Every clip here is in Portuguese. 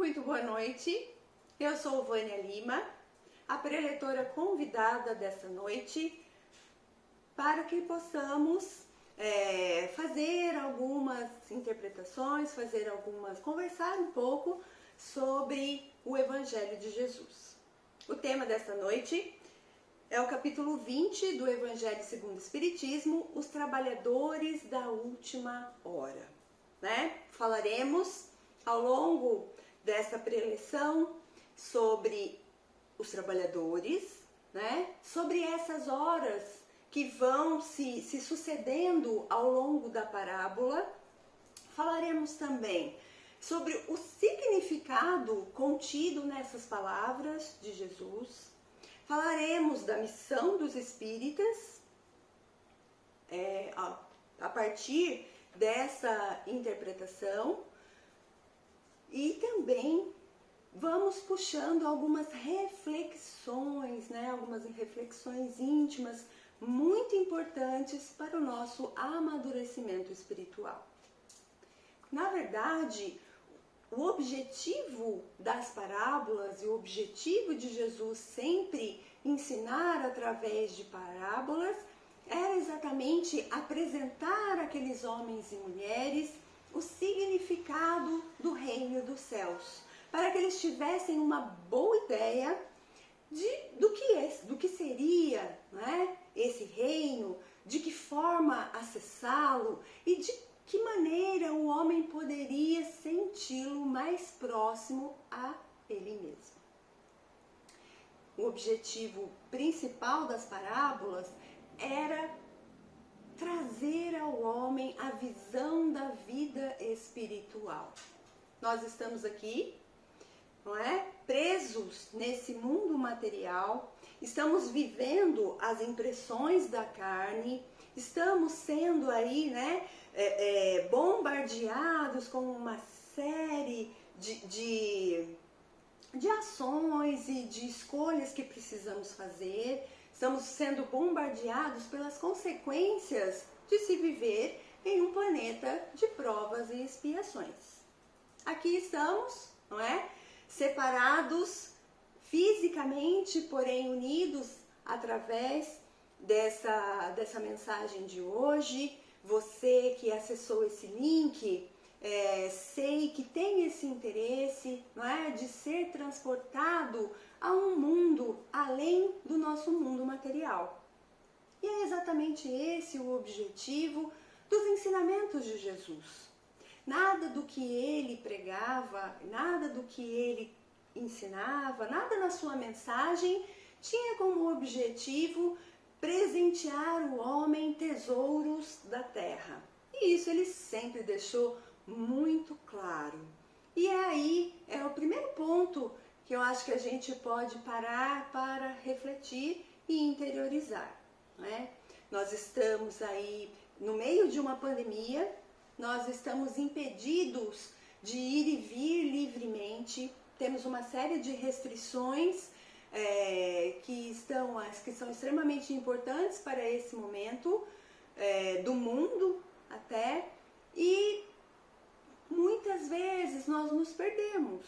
Muito boa noite, eu sou Vânia Lima, a preletora convidada dessa noite, para que possamos fazer algumas interpretações, conversar um pouco sobre o Evangelho de Jesus. O tema dessa noite é o capítulo 20 do Evangelho segundo o Espiritismo, os trabalhadores da última hora. Falaremos ao longo dessa preleção sobre os trabalhadores, sobre essas horas que vão se sucedendo ao longo da parábola. Falaremos também sobre o significado contido nessas palavras de Jesus. Falaremos da missão dos espíritas a partir dessa interpretação e também vamos puxando algumas reflexões, algumas reflexões íntimas muito importantes para o nosso amadurecimento espiritual. Na verdade, o objetivo das parábolas e o objetivo de Jesus sempre ensinar através de parábolas era exatamente apresentar àqueles homens e mulheres o significado do reino dos céus, para que eles tivessem uma boa ideia do que seria esse reino, de que forma acessá-lo e de que maneira o homem poderia senti-lo mais próximo a ele mesmo. O objetivo principal das parábolas era trazer ao homem a visão da vida espiritual. Nós estamos aqui, presos nesse mundo material, estamos vivendo as impressões da carne, estamos sendo aí, bombardeados com uma série de ações e de escolhas que precisamos fazer. Estamos sendo bombardeados pelas consequências de se viver em um planeta de provas e expiações. Aqui estamos, separados fisicamente, porém unidos através dessa mensagem de hoje. Você que acessou esse link, sei que tem esse interesse, de ser transportado a um mundo além do nosso mundo material. E é exatamente esse o objetivo dos ensinamentos de Jesus. Nada do que ele pregava, nada do que ele ensinava, nada na sua mensagem tinha como objetivo presentear o homem tesouros da terra. E isso ele sempre deixou muito claro. E aí é o primeiro ponto que eu acho que a gente pode parar para refletir e interiorizar. Nós estamos aí no meio de uma pandemia, nós estamos impedidos de ir e vir livremente, temos uma série de restrições que são extremamente importantes para esse momento do mundo até, e muitas vezes nós nos perdemos,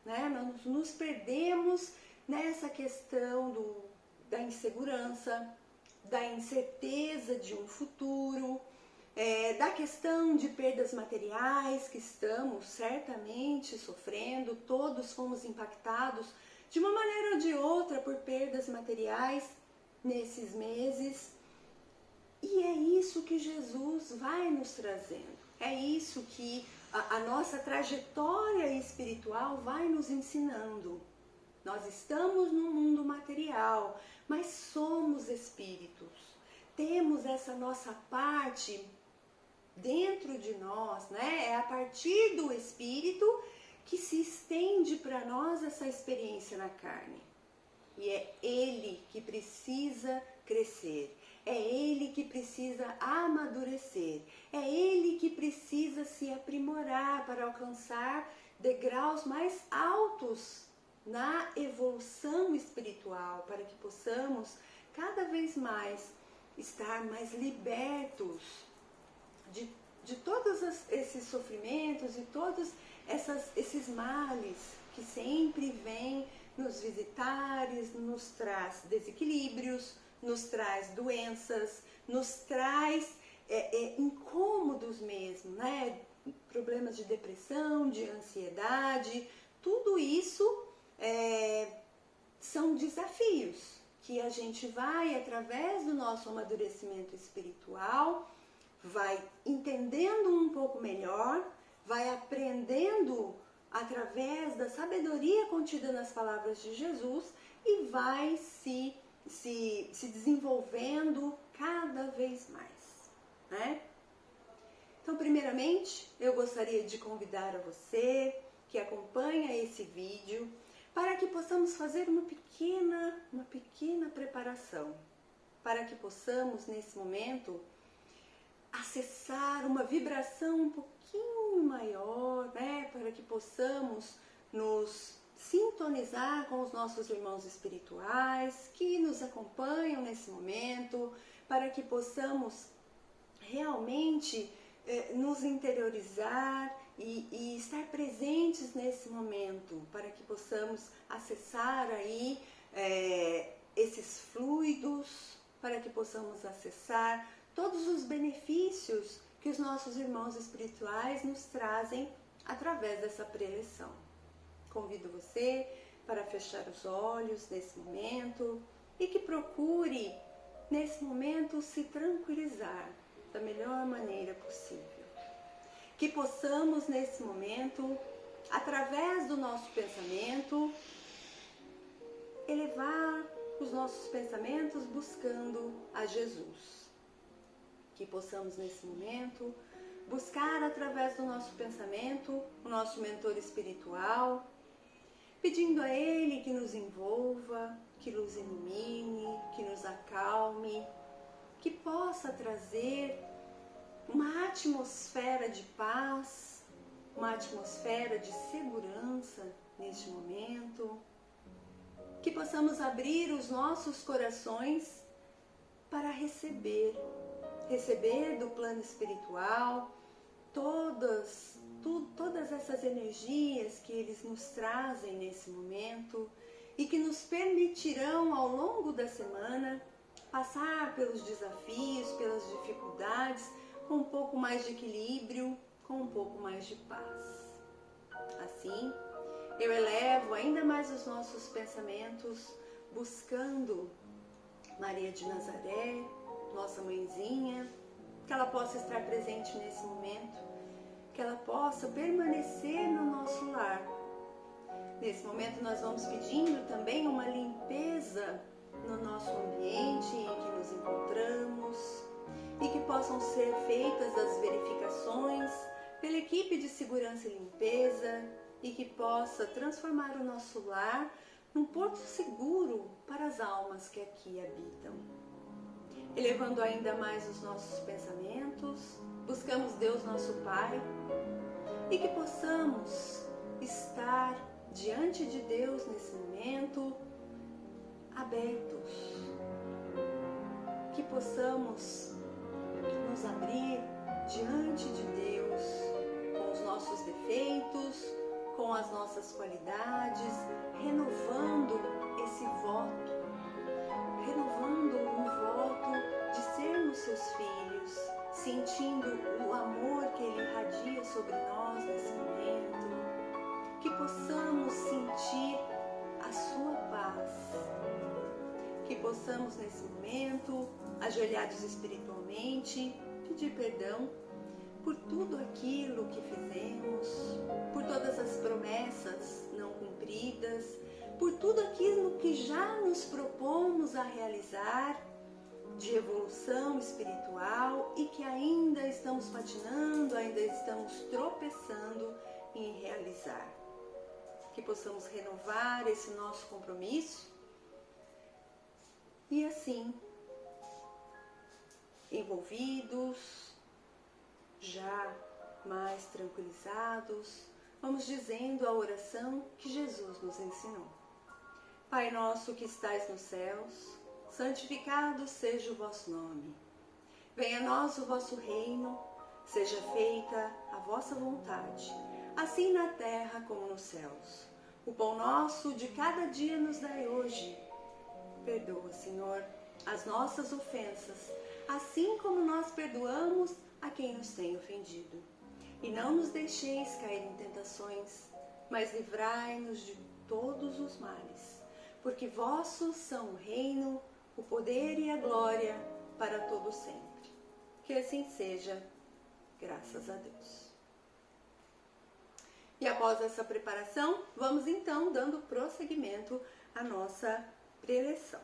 nós nos perdemos nessa questão da insegurança, da incerteza de um futuro, da questão de perdas materiais que estamos certamente sofrendo. Todos fomos impactados de uma maneira ou de outra por perdas materiais nesses meses. E é isso que Jesus vai nos trazendo. É isso que a nossa trajetória espiritual vai nos ensinando. Nós estamos no mundo material, mas somos espíritos. Temos essa nossa parte dentro de nós, É a partir do espírito que se estende para nós essa experiência na carne. E é ele que precisa crescer, é ele que precisa amadurecer, é ele que precisa se aprimorar para alcançar degraus mais altos na evolução espiritual, para que possamos cada vez mais estar mais libertos de todos esses sofrimentos e todas esses males que sempre vêm nos visitar, nos traz desequilíbrios, nos traz doenças, nos traz incômodos mesmo, né? Problemas de depressão, de ansiedade, tudo isso são desafios que a gente vai, através do nosso amadurecimento espiritual, vai entendendo um pouco melhor, vai aprendendo através da sabedoria contida nas palavras de Jesus e vai se desenvolvendo cada vez mais, né? Então, primeiramente, eu gostaria de convidar a você que acompanha esse vídeo para que possamos fazer uma pequena preparação, para que possamos, nesse momento, acessar uma vibração um pouquinho maior, né? Para que possamos nos sintonizar com os nossos irmãos espirituais que nos acompanham nesse momento, para que possamos realmente nos interiorizar e estar presentes nesse momento, para que possamos acessar aí esses fluidos, para que possamos acessar todos os benefícios que os nossos irmãos espirituais nos trazem através dessa preleção. Convido você para fechar os olhos nesse momento e que procure, nesse momento, se tranquilizar da melhor maneira possível. Que possamos, nesse momento, através do nosso pensamento, elevar os nossos pensamentos buscando a Jesus. Que possamos, nesse momento, buscar através do nosso pensamento o nosso mentor espiritual, pedindo a Ele que nos envolva, que nos ilumine, que nos acalme, que possa trazer uma atmosfera de paz, uma atmosfera de segurança neste momento, que possamos abrir os nossos corações para receber do plano espiritual todas essas energias que eles nos trazem nesse momento e que nos permitirão ao longo da semana passar pelos desafios, pelas dificuldades com um pouco mais de equilíbrio, com um pouco mais de paz. Assim, eu elevo ainda mais os nossos pensamentos buscando Maria de Nazaré, nossa mãezinha, que ela possa estar presente nesse momento, que ela possa permanecer no nosso lar. Nesse momento nós vamos pedindo também uma limpeza no nosso ambiente em que nos encontramos e que possam ser feitas as verificações pela equipe de segurança e limpeza e que possa transformar o nosso lar num porto seguro para as almas que aqui habitam. Elevando ainda mais os nossos pensamentos, buscamos Deus nosso Pai e que possamos estar diante de Deus nesse momento abertos, que possamos nos abrir diante de Deus com os nossos defeitos, com as nossas qualidades, renovando esse voto, renovando o voto de sermos seus filhos, sentindo o amor que Ele irradia sobre nós nesse momento, que possamos sentir a sua paz, que possamos nesse momento, ajoelhados espiritualmente, pedir perdão por tudo aquilo que fizemos, por todas as promessas não cumpridas, por tudo aquilo que já nos propomos a realizar de evolução espiritual e que ainda estamos patinando, ainda estamos tropeçando em realizar. Que possamos renovar esse nosso compromisso e assim, envolvidos, já mais tranquilizados, vamos dizendo a oração que Jesus nos ensinou. Pai nosso que estais nos céus, santificado seja o vosso nome. Venha a nós o vosso reino, seja feita a vossa vontade, assim na terra como nos céus. O pão nosso de cada dia nos dai hoje. Perdoa, Senhor, as nossas ofensas, assim como nós perdoamos a quem nos tem ofendido. E não nos deixeis cair em tentações, mas livrai-nos de todos os males. Porque vossos são o reino, o poder e a glória para todo sempre. Que assim seja, graças a Deus. E após essa preparação, vamos então dando prosseguimento à nossa preleção.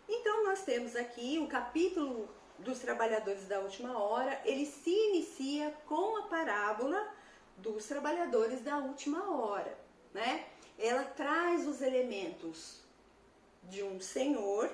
Então nós temos aqui o capítulo dos trabalhadores da última hora, ele se inicia com a parábola dos trabalhadores da última hora, né? Ela traz os elementos de um senhor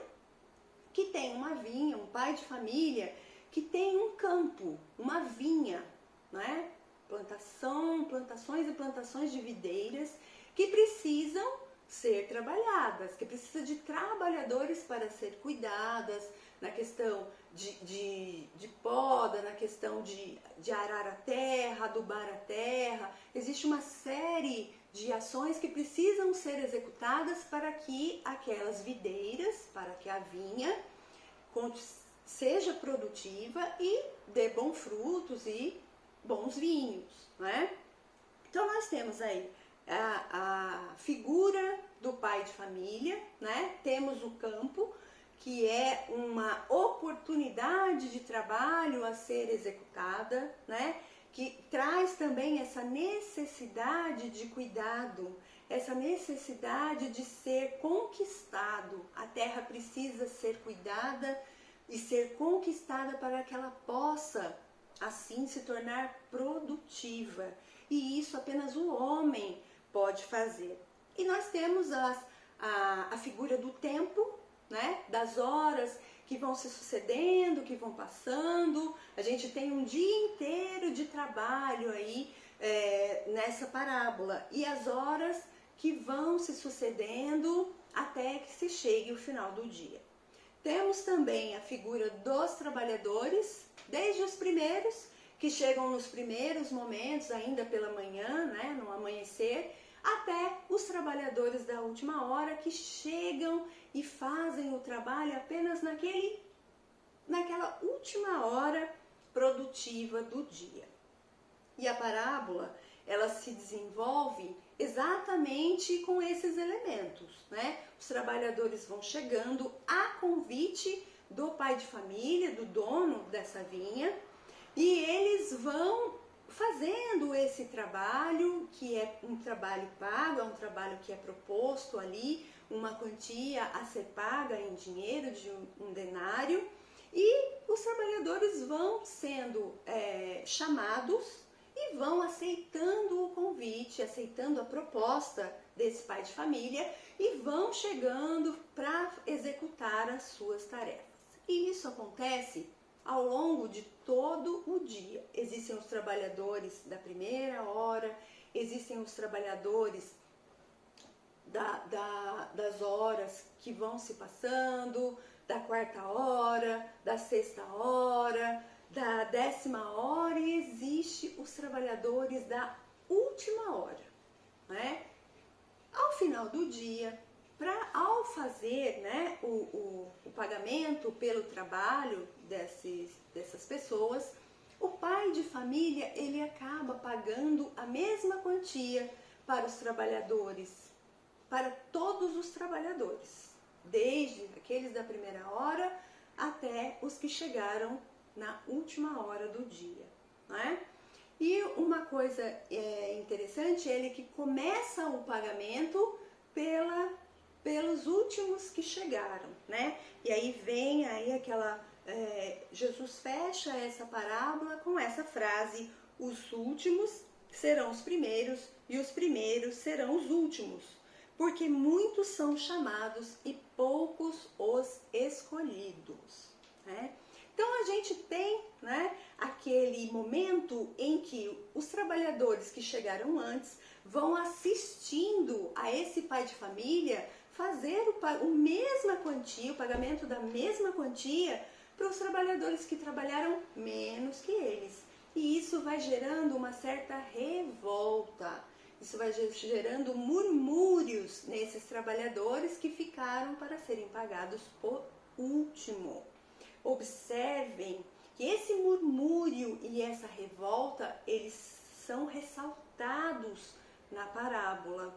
que tem uma vinha, um pai de família que tem um campo, uma vinha, né? Plantações e plantações de videiras que precisam ser trabalhadas, que precisa de trabalhadores para ser cuidadas, na questão de poda, na questão de arar a terra, adubar a terra. Existe uma série de ações que precisam ser executadas para que aquelas videiras, para que a vinha seja produtiva e dê bons frutos e bons vinhos, né? Então nós temos aí a figura do pai de família, né? Temos o campo, que é uma oportunidade de trabalho a ser executada, né? Que traz também essa necessidade de cuidado, essa necessidade de ser conquistado. A terra precisa ser cuidada e ser conquistada para que ela possa assim se tornar produtiva. E isso apenas o homem pode fazer. E nós temos a figura do tempo, né? Das horas que vão se sucedendo, que vão passando. A gente tem um dia inteiro de trabalho aí nessa parábola. E as horas que vão se sucedendo até que se chegue o final do dia. Temos também a figura dos trabalhadores, desde os primeiros, que chegam nos primeiros momentos, ainda pela manhã, né, no amanhecer, até os trabalhadores da última hora que chegam e fazem o trabalho apenas naquela última hora produtiva do dia. E a parábola, ela se desenvolve exatamente com esses elementos, né? Os trabalhadores vão chegando a convite do pai de família, do dono dessa vinha, e eles vão fazendo esse trabalho, que é um trabalho pago, é um trabalho que é proposto ali, uma quantia a ser paga em dinheiro, de um denário, e os trabalhadores vão sendo chamados e vão aceitando o convite, aceitando a proposta desse pai de família e vão chegando para executar as suas tarefas. E isso acontece ao longo de todo o dia. Existem os trabalhadores da primeira hora, existem os trabalhadores das horas que vão se passando, da quarta hora, da sexta hora, da 10ª hora, e existe os trabalhadores da última hora, né? Ao final do dia, ao fazer, né, o pagamento pelo trabalho dessas pessoas, o pai de família, ele acaba pagando a mesma quantia para os trabalhadores, para todos os trabalhadores, desde aqueles da primeira hora até os que chegaram na última hora do dia, né? E uma coisa interessante é ele que começa o pagamento pelos últimos que chegaram, né? E aí vem aí Jesus fecha essa parábola com essa frase: os últimos serão os primeiros e os primeiros serão os últimos, porque muitos são chamados e poucos os escolhidos, né? Então a gente tem, né, aquele momento em que os trabalhadores que chegaram antes vão assistindo a esse pai de família fazer o pagamento da mesma quantia para os trabalhadores que trabalharam menos que eles. E isso vai gerando uma certa revolta. Isso vai gerando murmúrios nesses trabalhadores que ficaram para serem pagados por último. Observem que esse murmúrio e essa revolta, eles são ressaltados na parábola.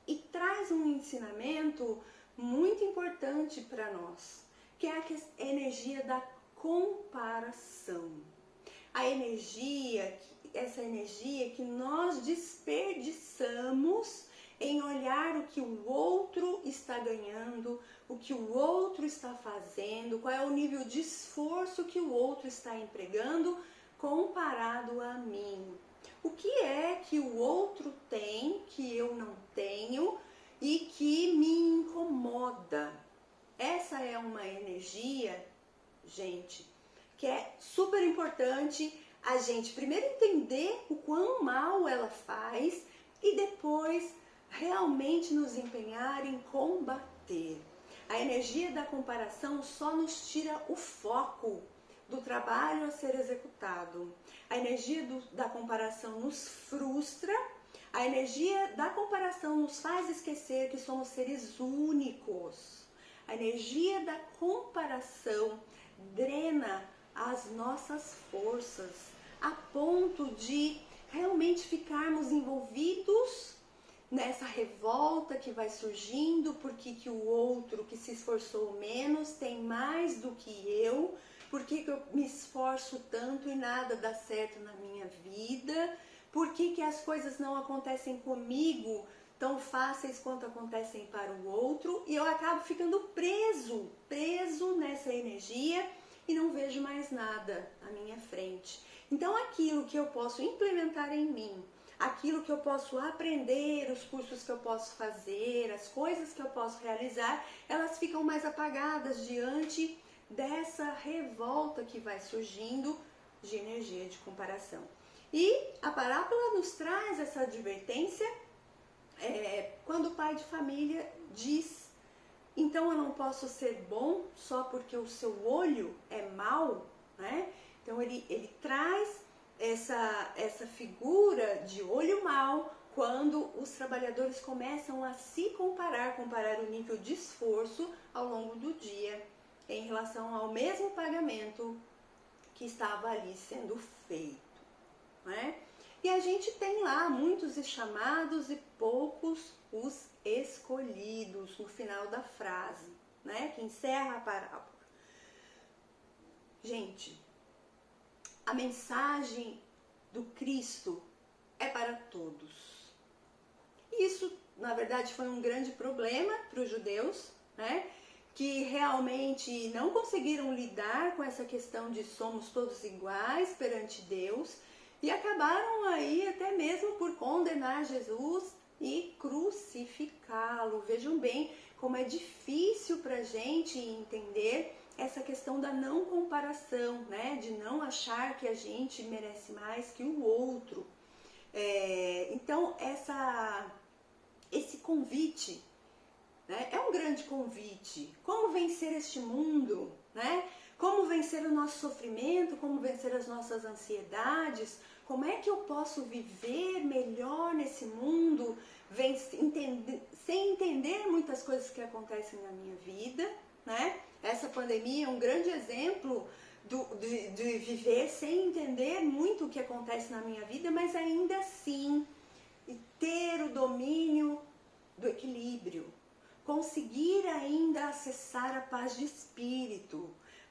E traz um ensinamento muito importante para nós, que é a energia da comparação. Essa energia que nós desperdiçamos em olhar o que o outro está ganhando, o que o outro está fazendo, qual é o nível de esforço que o outro está empregando comparado a mim. O que é que o outro tem que eu não tenho e que me incomoda? Essa é uma energia, gente, que é super importante a gente primeiro entender o quão mal ela faz e depois realmente nos empenhar em combater. A energia da comparação só nos tira o foco do trabalho a ser executado. A energia da comparação nos frustra, a energia da comparação nos faz esquecer que somos seres únicos. A energia da comparação drena as nossas forças, a ponto de realmente ficarmos envolvidos nessa revolta que vai surgindo, porque que o outro que se esforçou menos tem mais do que eu, por que eu me esforço tanto e nada dá certo na minha vida, por que as coisas não acontecem comigo tão fáceis quanto acontecem para o outro, e eu acabo ficando preso nessa energia e não vejo mais nada à minha frente. Então aquilo que eu posso implementar em mim, aquilo que eu posso aprender, os cursos que eu posso fazer, as coisas que eu posso realizar, elas ficam mais apagadas diante dessa revolta que vai surgindo de energia de comparação. E a parábola nos traz essa advertência quando o pai de família diz: então eu não posso ser bom só porque o seu olho é mau, né? Então ele traz essa figura de olho mau quando os trabalhadores começam a se comparar o nível de esforço ao longo do dia em relação ao mesmo pagamento que estava ali sendo feito, né? E a gente tem lá muitos chamados e poucos os escolhidos no final da frase, né? Que encerra a parábola. Gente, a mensagem do Cristo é para todos. Isso, na verdade, foi um grande problema para os judeus, né? Que realmente não conseguiram lidar com essa questão de somos todos iguais perante Deus e acabaram aí até mesmo por condenar Jesus e crucificá-lo. Vejam bem como é difícil para a gente entender essa questão da não comparação, né? De não achar que a gente merece mais que o outro. Então, esse convite, né, é um grande convite. Como vencer este mundo, né? Como vencer o nosso sofrimento, como vencer as nossas ansiedades, como é que eu posso viver melhor nesse mundo, sem entender muitas coisas que acontecem na minha vida, né? Essa pandemia é um grande exemplo de viver sem entender muito o que acontece na minha vida, mas ainda assim ter o domínio do equilíbrio, conseguir ainda acessar a paz de espírito,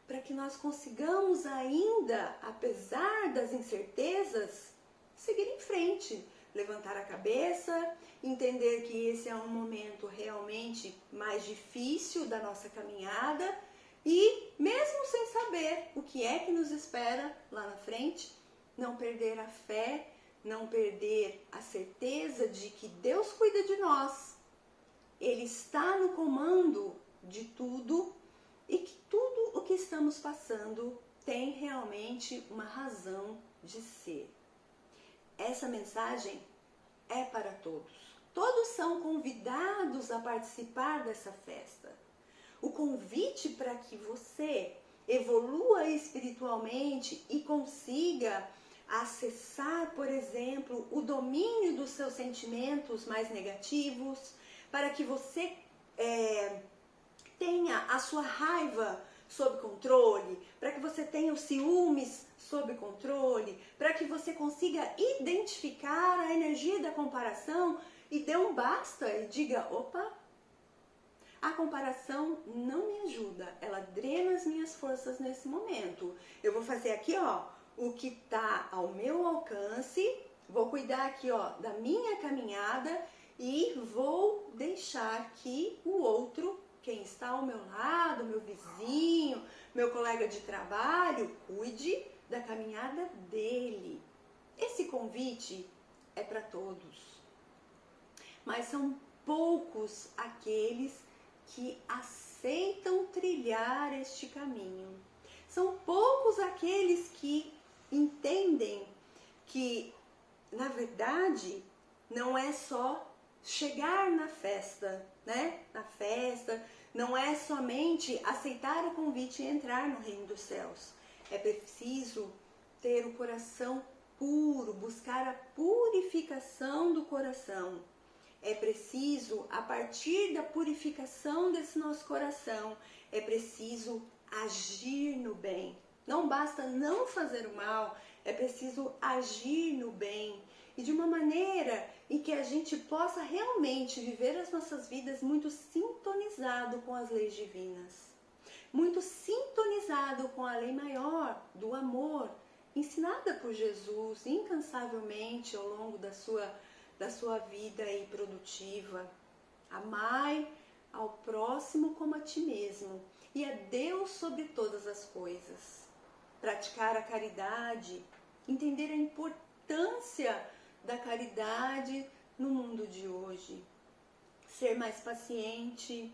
para que nós consigamos ainda, apesar das incertezas, seguir em frente, levantar a cabeça, entender que esse é um momento realmente mais difícil da nossa caminhada e, mesmo sem saber o que é que nos espera lá na frente, não perder a fé, não perder a certeza de que Deus cuida de nós. Ele está no comando de tudo e que tudo o que estamos passando tem realmente uma razão de ser. Essa mensagem é para todos. Todos são convidados a participar dessa festa. O convite para que você evolua espiritualmente e consiga acessar, por exemplo, o domínio dos seus sentimentos mais negativos, para que você tenha a sua raiva sob controle, para que você tenha os ciúmes sob controle, para que você consiga identificar a energia da comparação e dê um basta e diga, opa, a comparação não me ajuda, ela drena as minhas forças nesse momento. Eu vou fazer aqui, ó, o que está ao meu alcance, vou cuidar aqui, ó, da minha caminhada e vou deixar que o outro, quem está ao meu lado, meu vizinho, meu colega de trabalho, cuide da caminhada dele. Esse convite é para todos, mas são poucos aqueles que aceitam trilhar este caminho. São poucos aqueles que entendem que, na verdade, não é só chegar na festa, né? Na festa, não é somente aceitar o convite e entrar no reino dos céus. É preciso ter o coração puro, buscar a purificação do coração. É preciso, a partir da purificação desse nosso coração, é preciso agir no bem. Não basta não fazer o mal, é preciso agir no bem. E de uma maneira em que a gente possa realmente viver as nossas vidas muito sintonizado com as leis divinas. Muito sintonizado com a lei maior do amor, ensinada por Jesus incansavelmente ao longo da sua vida aí produtiva. Amai ao próximo como a ti mesmo e a Deus sobre todas as coisas. Praticar a caridade, entender a importância da caridade no mundo de hoje. Ser mais paciente,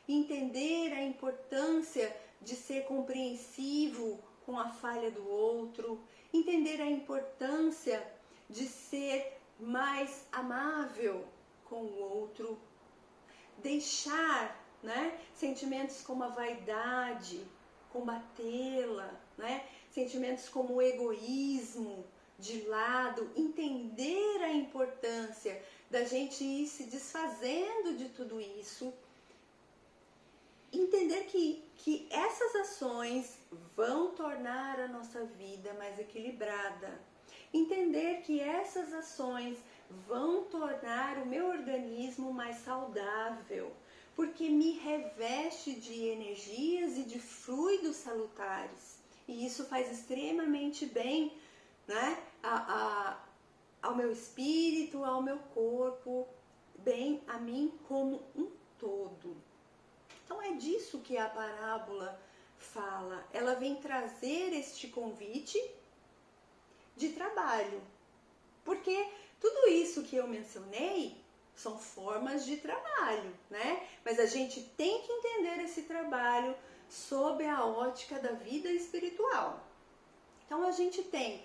entender a importância de ser compreensivo com a falha do outro, entender a importância de ser mais amável com o outro, deixar, né, sentimentos como a vaidade, combatê-la, né, sentimentos como o egoísmo de lado, entender a importância da gente ir se desfazendo de tudo isso, entender que essas ações vão tornar a nossa vida mais equilibrada. Entender que essas ações vão tornar o meu organismo mais saudável, porque me reveste de energias e de fluidos salutares. E isso faz extremamente bem, né, ao meu espírito, ao meu corpo, bem a mim como um todo. Então é disso que a parábola fala. Ela vem trazer este convite de trabalho, porque tudo isso que eu mencionei são formas de trabalho, né? Mas a gente tem que entender esse trabalho sob a ótica da vida espiritual. Então a gente tem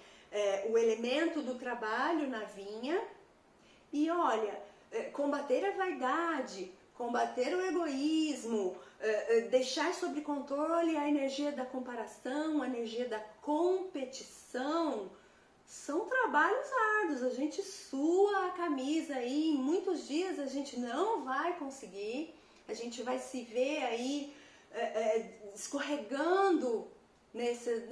o elemento do trabalho na vinha e olha, combater a vaidade, combater o egoísmo, deixar sob controle a energia da comparação, a energia da competição, são trabalhos árduos. A gente sua a camisa aí, em muitos dias a gente não vai conseguir, a gente vai se ver aí escorregando nesse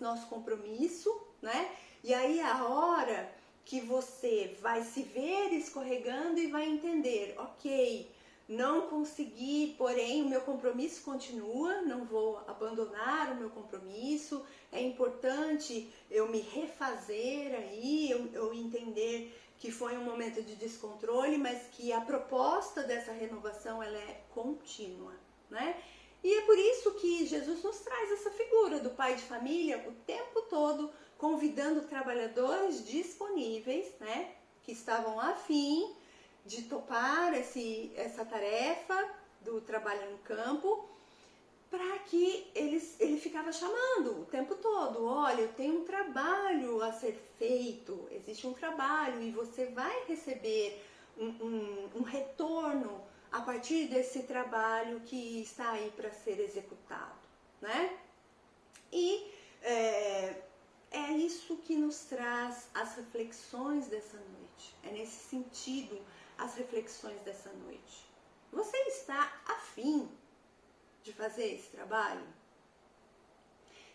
nosso compromisso, né? E aí a hora que você vai se ver escorregando e vai entender, ok, não consegui, porém o meu compromisso continua, não vou abandonar o meu compromisso, é importante eu me refazer aí, eu entender que foi um momento de descontrole, mas que a proposta dessa renovação ela é contínua, né? E é por isso que Jesus nos traz essa figura do pai de família o tempo todo, convidando trabalhadores disponíveis, né, que estavam a fim de topar essa tarefa do trabalho no campo, para que ele ficava chamando o tempo todo, olha, eu tenho um trabalho a ser feito, existe um trabalho e você vai receber um retorno a partir desse trabalho que está aí para ser executado, né? E é isso que nos traz as reflexões dessa noite. É nesse sentido as reflexões dessa noite. Você está afim de fazer esse trabalho?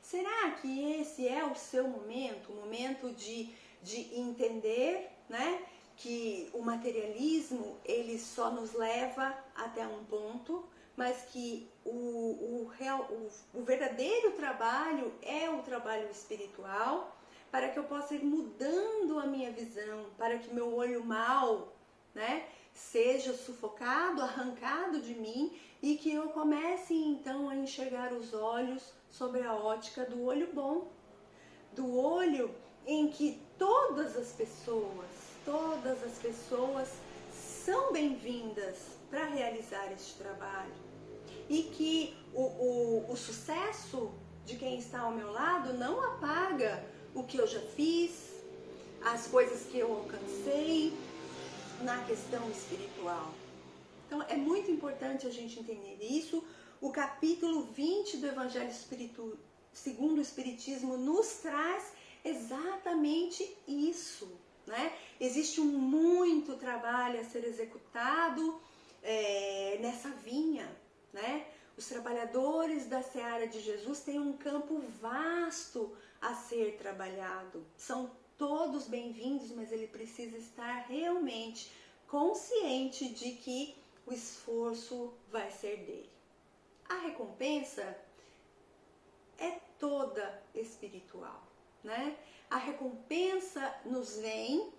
Será que esse é o seu momento, o momento de entender, né, que o materialismo ele só nos leva até um ponto, mas que o verdadeiro trabalho é o trabalho espiritual, para que eu possa ir mudando a minha visão, para que meu olho mau, né, seja sufocado, arrancado de mim e que eu comece então a enxergar os olhos sobre a ótica do olho bom, do olho em que todas as pessoas são bem-vindas para realizar este trabalho e que o sucesso de quem está ao meu lado não apaga o que eu já fiz, as coisas que eu alcancei na questão espiritual. Então é muito importante a gente entender isso. O capítulo 20 do Evangelho segundo o Espiritismo nos traz exatamente isso, né? Existe muito trabalho a ser executado nessa vinha, né? Os trabalhadores da seara de Jesus têm um campo vasto a ser trabalhado. São todos bem-vindos, mas ele precisa estar realmente consciente de que o esforço vai ser dele. A recompensa é toda espiritual, né? A recompensa nos vem,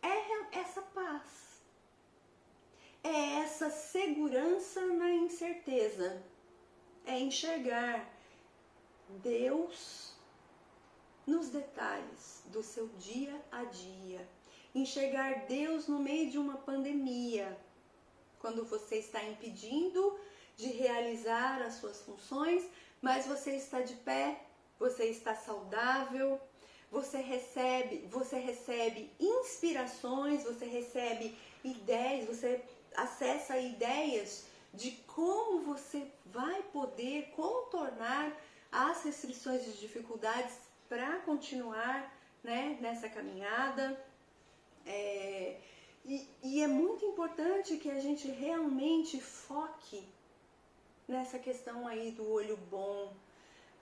é essa paz, é essa segurança na incerteza, é enxergar Deus nos detalhes do seu dia a dia, enxergar Deus no meio de uma pandemia, quando você está impedindo de realizar as suas funções, mas você está de pé, você está saudável, você recebe inspirações, você recebe ideias, você acessa ideias de como você vai poder contornar as restrições e dificuldades para continuar, né, nessa caminhada. E é muito importante que a gente realmente foque nessa questão aí do olho bom,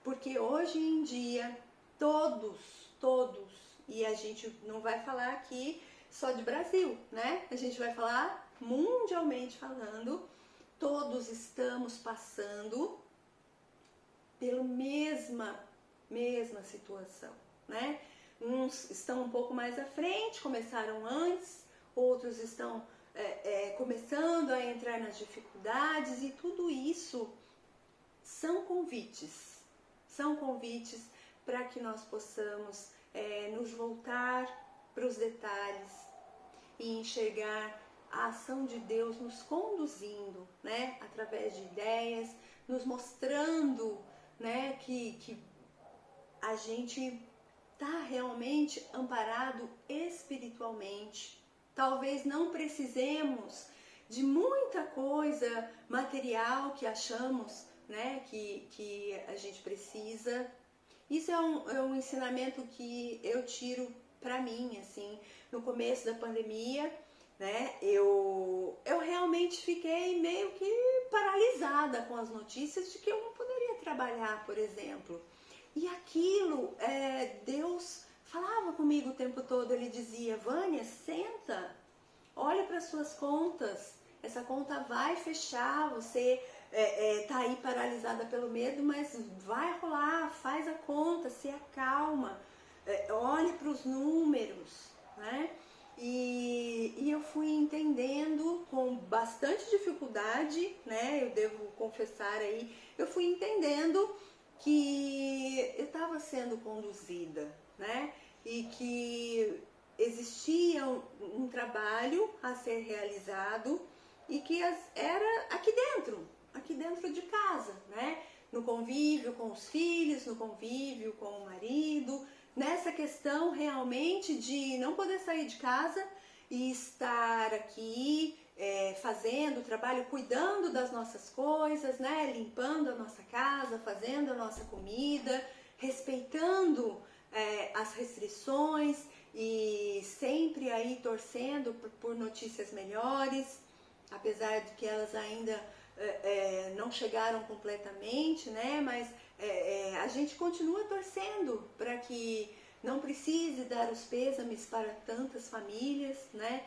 porque hoje em dia todos, e a gente não vai falar aqui só de Brasil, né? A gente vai falar mundialmente falando, todos estamos passando pela mesma situação, né? Uns estão um pouco mais à frente, começaram antes, outros estão começando a entrar nas dificuldades, e tudo isso são convites para que nós possamos nos voltar para os detalhes e enxergar a ação de Deus nos conduzindo, né, através de ideias, nos mostrando, né, que a gente está realmente amparado espiritualmente. Talvez não precisemos de muita coisa material que achamos, né, que a gente precisa. Isso é um ensinamento que eu tiro para mim, assim, no começo da pandemia, né, eu realmente fiquei meio que paralisada com as notícias de que eu não poderia trabalhar, por exemplo. E aquilo, Deus falava comigo o tempo todo, ele dizia: Vânia, senta, olha para as suas contas, essa conta vai fechar, você tá aí paralisada pelo medo, mas vai rolar, faz a conta, se acalma, olhe para os números, né? E eu fui entendendo com bastante dificuldade, né? Eu devo confessar aí, eu fui entendendo que eu estava sendo conduzida, né? E que existia um trabalho a ser realizado e que era aqui dentro de casa, né? No convívio com os filhos, no convívio com o marido, nessa questão realmente de não poder sair de casa e estar aqui fazendo o trabalho, cuidando das nossas coisas, né? Limpando a nossa casa, fazendo a nossa comida, respeitando, as restrições e sempre aí torcendo por notícias melhores, apesar de que elas ainda não chegaram completamente, né? Mas a gente continua torcendo para que não precise dar os pêsames para tantas famílias, né?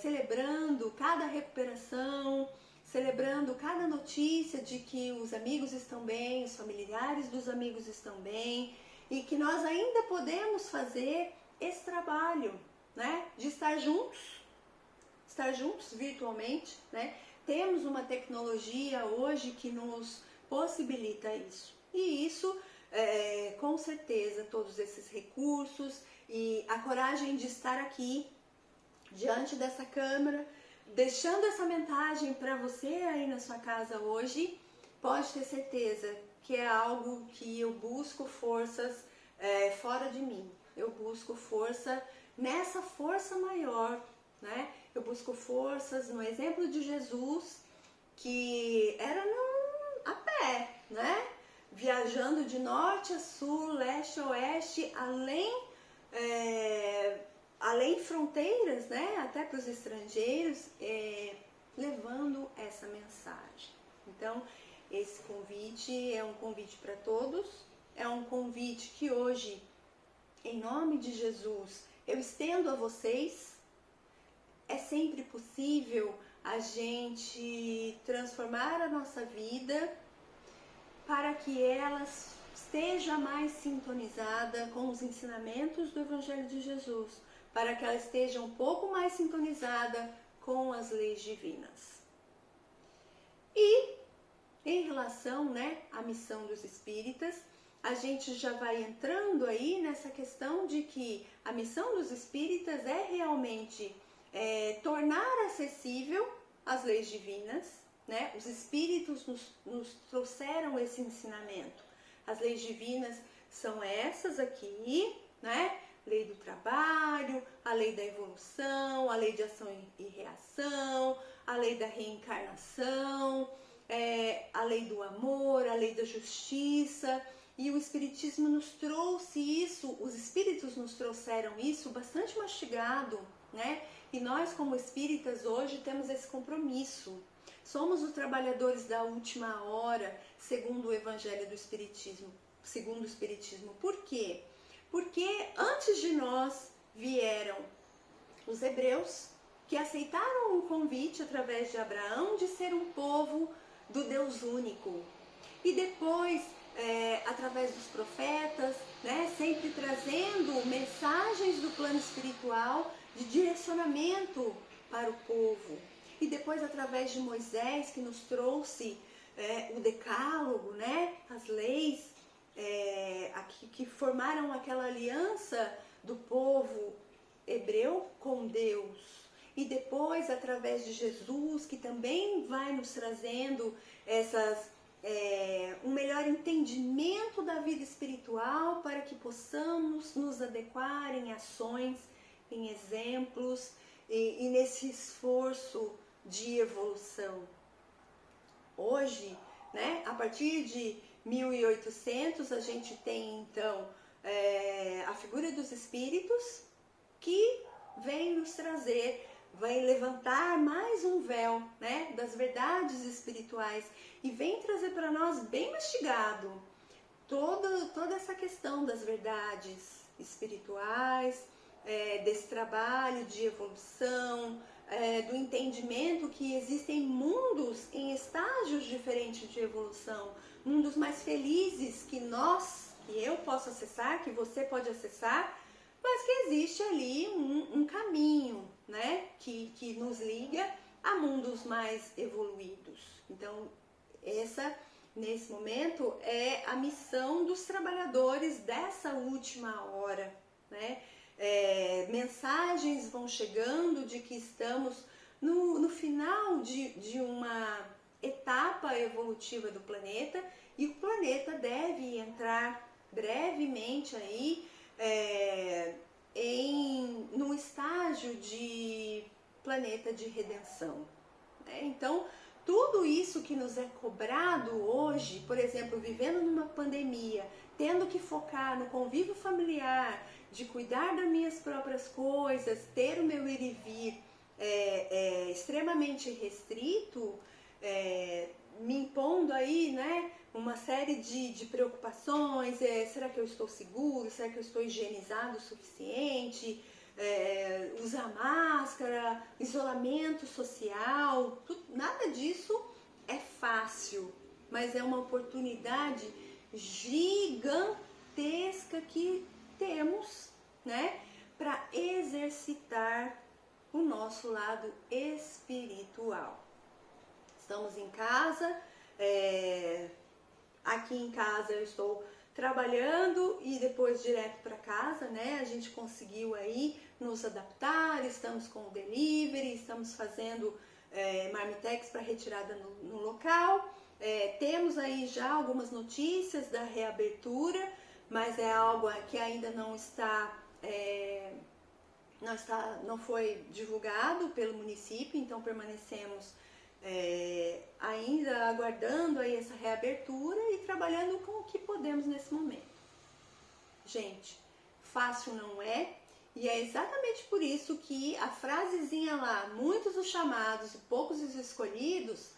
Celebrando cada recuperação, celebrando cada notícia de que os amigos estão bem, os familiares dos amigos estão bem e que nós ainda podemos fazer esse trabalho, né? De estar juntos virtualmente, né? Temos uma tecnologia hoje que nos possibilita isso. E isso, com certeza, todos esses recursos e a coragem de estar aqui, diante dessa câmera, deixando essa mensagem para você aí na sua casa hoje, pode ter certeza que é algo que eu busco forças fora de mim. Eu busco força nessa força maior, né? Eu busco forças no exemplo de Jesus, que era a pé, né? Viajando de norte a sul, leste a oeste, além fronteiras, né? Até para os estrangeiros, levando essa mensagem. Então, esse convite é um convite para todos, é um convite que hoje, em nome de Jesus, eu estendo a vocês. É sempre possível a gente transformar a nossa vida para que ela esteja mais sintonizada com os ensinamentos do Evangelho de Jesus, para que ela esteja um pouco mais sintonizada com as leis divinas. E em relação, né, à missão dos espíritas, a gente já vai entrando aí nessa questão de que a missão dos espíritas é realmente tornar acessível as leis divinas, né? Os espíritos nos trouxeram esse ensinamento. As leis divinas são essas aqui, né? Lei do trabalho, a lei da evolução, a lei de ação e reação, a lei da reencarnação, a lei do amor, a lei da justiça. E o Espiritismo nos trouxe isso, os espíritos nos trouxeram isso bastante mastigado, né? E nós, como espíritas, hoje temos esse compromisso. Somos os trabalhadores da última hora, segundo o Evangelho do Espiritismo, segundo o Espiritismo. Por quê? Porque antes de nós vieram os hebreus, que aceitaram o convite através de Abraão de ser um povo do Deus único. E depois, através dos profetas, né, sempre trazendo mensagens do plano espiritual de direcionamento para o povo. E depois, através de Moisés, que nos trouxe o decálogo, né, as leis que formaram aquela aliança do povo hebreu com Deus. E depois, através de Jesus, que também vai nos trazendo um melhor entendimento da vida espiritual para que possamos nos adequar em ações, em exemplos e nesse esforço de evolução. Hoje, né, a partir de 1800, a gente tem então a figura dos espíritos que vem nos trazer, vai levantar mais um véu, né, das verdades espirituais e vem trazer para nós bem mastigado toda essa questão das verdades espirituais, desse trabalho de evolução, do entendimento que existem mundos em estágios diferentes de evolução, mundos mais felizes que eu posso acessar, que você pode acessar, mas que existe ali um caminho, né, que nos liga a mundos mais evoluídos. Então, nesse momento, é a missão dos trabalhadores dessa última hora, né? Mensagens vão chegando de que estamos no final de uma etapa evolutiva do planeta e o planeta deve entrar brevemente aí num estágio de planeta de redenção, né? Então, tudo isso que nos é cobrado hoje, por exemplo, vivendo numa pandemia, tendo que focar no convívio familiar, de cuidar das minhas próprias coisas, ter o meu ir e vir extremamente restrito, me impondo aí, né, uma série de preocupações, será que eu estou seguro, será que eu estou higienizado o suficiente, usar máscara, isolamento social, nada disso é fácil, mas é uma oportunidade gigantesca que temos, né, para exercitar o nosso lado espiritual. Estamos em casa, aqui em casa eu estou trabalhando e depois direto para casa, né? A gente conseguiu aí nos adaptar, estamos com o delivery, estamos fazendo marmitex para retirada no local. Temos aí já algumas notícias da reabertura, mas é algo que ainda não foi divulgado pelo município, então permanecemos ainda aguardando aí essa reabertura e trabalhando com o que podemos nesse momento. Gente, fácil não é, e é exatamente por isso que a frasezinha lá, muitos os chamados e poucos os escolhidos,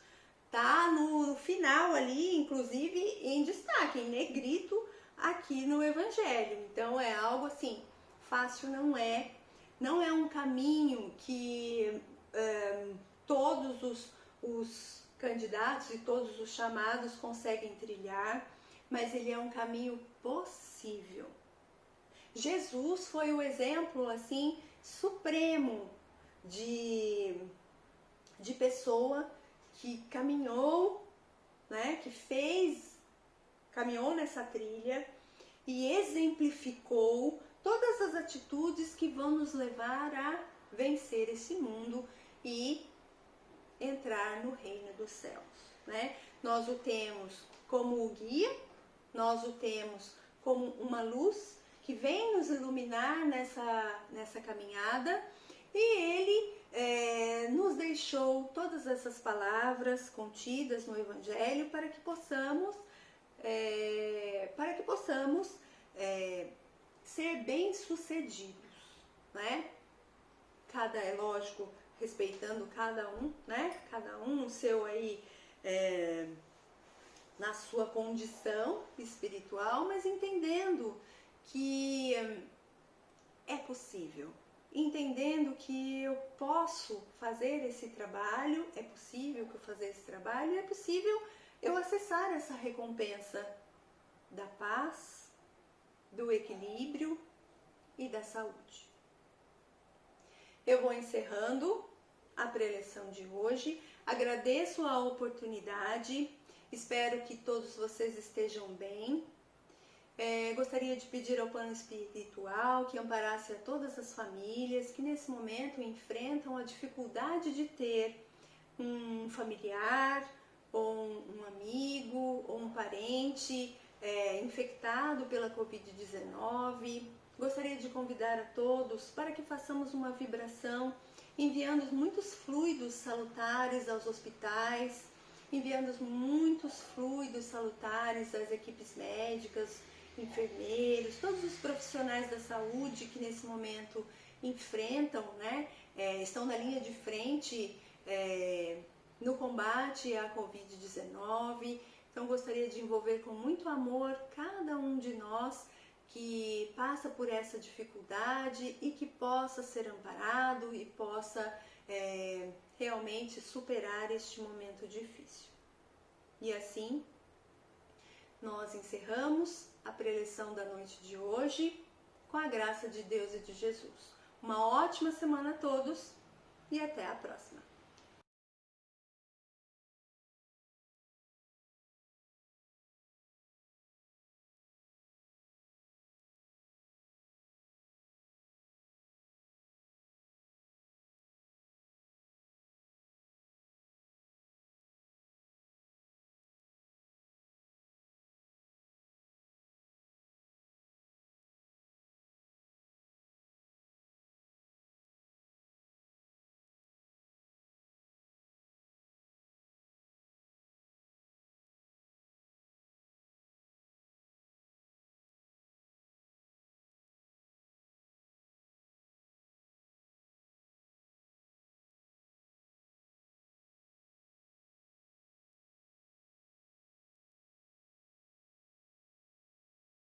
tá no final ali, inclusive em destaque, em negrito, aqui no Evangelho. Então é algo assim, fácil não é um caminho que todos os candidatos e todos os chamados conseguem trilhar, mas ele é um caminho possível. Jesus foi o exemplo assim supremo de pessoa que caminhou, né, caminhou nessa trilha e exemplificou todas as atitudes que vão nos levar a vencer esse mundo e entrar no reino dos céus, né? Nós o temos como o guia, nós o temos como uma luz que vem nos iluminar nessa caminhada, e ele nos deixou todas essas palavras contidas no Evangelho para que possamos ser bem-sucedidos, né? É lógico, respeitando cada um, né? Cada um no seu aí, na sua condição espiritual, mas entendendo que é possível, entendendo que eu posso fazer esse trabalho, é possível que eu fazer esse trabalho, e é possível eu acessar essa recompensa da paz, do equilíbrio e da saúde. Eu vou encerrando a preleção de hoje, agradeço a oportunidade, espero que todos vocês estejam bem. Gostaria de pedir ao plano espiritual que amparasse a todas as famílias que nesse momento enfrentam a dificuldade de ter um familiar, ou um amigo, ou um parente infectado pela Covid-19. Gostaria de convidar a todos para que façamos uma vibração, enviando muitos fluidos salutares aos hospitais, enviando muitos fluidos salutares às equipes médicas, enfermeiros, todos os profissionais da saúde que nesse momento enfrentam, né, estão na linha de frente no combate à Covid-19. Então gostaria de envolver com muito amor cada um de nós que passa por essa dificuldade e que possa ser amparado e possa realmente superar este momento difícil. E assim, nós encerramos a preleção da noite de hoje com a graça de Deus e de Jesus. Uma ótima semana a todos e até a próxima.